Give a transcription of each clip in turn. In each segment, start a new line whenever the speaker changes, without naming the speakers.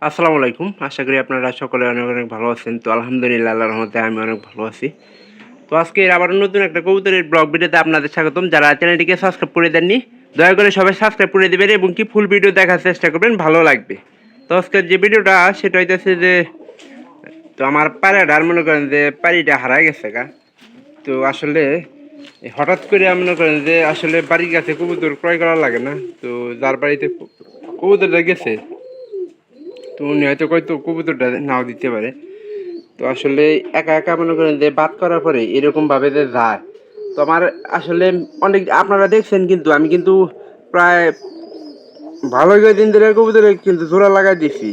আসসালামু আলাইকুম। আশা করি আপনারা সকলে অনেক অনেক ভালো আছেন। তো আলহামদুলিল্লাহ আল্লাহর রহমতে আমি অনেক ভালো আছি। তো আজকে আবার নতুন একটা কবুতরের ব্লগ ভিডিওতে আপনাদের স্বাগতম। যারা চ্যানেলটিকে সাবস্ক্রাইব করে দেননি দয়া করে সবাই সাবস্ক্রাইব করে দেবেন এবং কি ফুল ভিডিও দেখার চেষ্টা করবেন, ভালো লাগবে। তো আজকের যে ভিডিওটা সেটা হইতেছে যে তো আমার পায়রাটার মনে করেন যে পাড়িটা হারাই গেছে গা। তো আসলে হঠাৎ করে মনে করেন যে আসলে বাড়ির কাছে কবুতর ক্রয় করা লাগে না। তো যার বাড়িতে কবুতরটা গেছে তো উনি হয়তো কবুতরটা নাও দিতে পারে। তো আসলে একা একা মনে করেন যে বাদ করার পরে এরকমভাবে যে যায়, তো আমার আসলে অনেক আপনারা দেখছেন কিন্তু আমি কিন্তু প্রায় ভালো কয়েকদিন ধরে কবুতরে কিন্তু জোড়া লাগাই দিছি।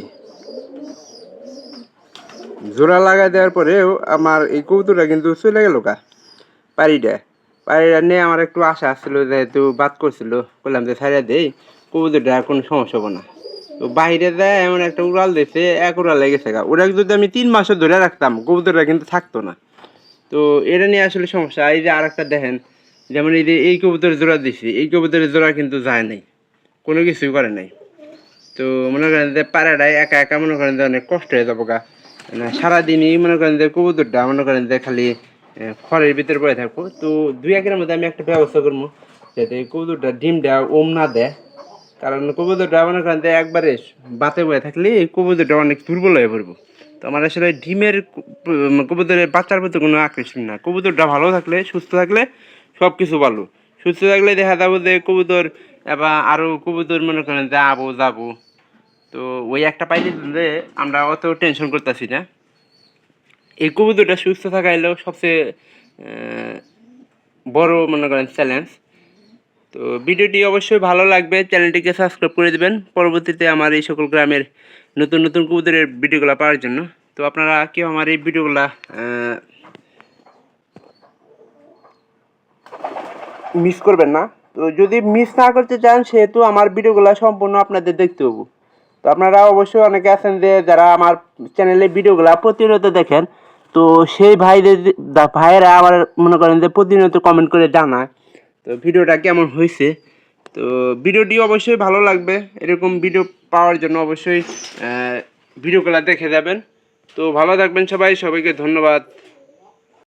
জোড়া লাগাই দেওয়ার পরেও আমার এই কবুতরটা কিন্তু চলে গেল গা। পাড়িটা পাড়িটা নিয়ে আমার একটু আশা আসছিল, যেহেতু বাদ করছিল বললাম যে ছাড়িয়ে দেই, কবুতরটা কোনো সমস্যা হবে না। তো বাইরে দেয় এমন একটা উড়াল দিয়েছে, এক উড়াল লেগেছে গা। ওটা যদি আমি 3 মাসও ধরে রাখতাম কবুতরটা কিন্তু থাকতো না। তো এটা নিয়ে আসলে সমস্যা। এই যে আর একটা দেখেন, যেমন এই যে এই কবুতরের জোড়া দিছি, এই কবুতরের জোড়া কিন্তু যায় নাই, কোনো কিছুই করে নাই। তো মনে করেন যে পাড়াটায় একা একা মনে করেন যে অনেক কষ্ট হয়ে যাবো গা। মানে সারাদিনই মনে করেন যে কবুতরটা মনে করেন যে খালি খড়ের ভিতরে পড়ে থাকবো। তো 2-1 মধ্যে আমি একটা ব্যবস্থা করবো যাতে কবুতরটা ডিমটা ওম না দেয়। কারণ কবুতরটা মনে করেন যে একবারে বাতে বয়ে থাকলে কবুতরটা অনেক দুর্বল হয়ে পড়বো। তো আমার আসলে ডিমের কবুতরের বাচ্চার প্রতি কোনো আকর্ষণ না। কবুতরটা ভালো থাকলে, সুস্থ থাকলে সব কিছু ভালো। সুস্থ থাকলে দেখা যাবো যে কবুতর এবার আরও কবুতর মনে করেন যে যাবো। তো ওই একটা পাইলে দিলে আমরা অত টেনশন করতেছি না। এই কবুতরটা সুস্থ থাকা এলো সবচেয়ে বড় মনে করেন চ্যালেঞ্জ। তো ভিডিওটি অবশ্যই ভালো লাগবে, চ্যানেলটিকে সাবস্ক্রাইব করে দেবেন পরবর্তীতে আমার এই সকল গ্রামের নতুন নতুন কবুতরের ভিডিওগুলো পাওয়ার জন্য। তো আপনারা কেউ আমার এই ভিডিওগুলা মিস করবেন না। তো যদি মিস না করতে চান সেহেতু আমার ভিডিওগুলো সম্পূর্ণ আপনাদের দেখতে হবে। তো আপনারা অবশ্যই অনেকে আছেন যে যারা আমার চ্যানেলে ভিডিওগুলো প্রতিনিয়ত দেখেন। তো সেই ভাইয়েরা আবার মনে করেন যে প্রতিনিয়ত কমেন্ট করে জানায় তো ভিডিওটা কেমন হয়েছে। তো ভিডিওটি অবশ্যই ভালো লাগবে। এরকম ভিডিও পাওয়ার জন্য অবশ্যই ভিডিওগুলো দেখে যাবেন। তো ভালো থাকবেন সবাই, সবাইকে ধন্যবাদ।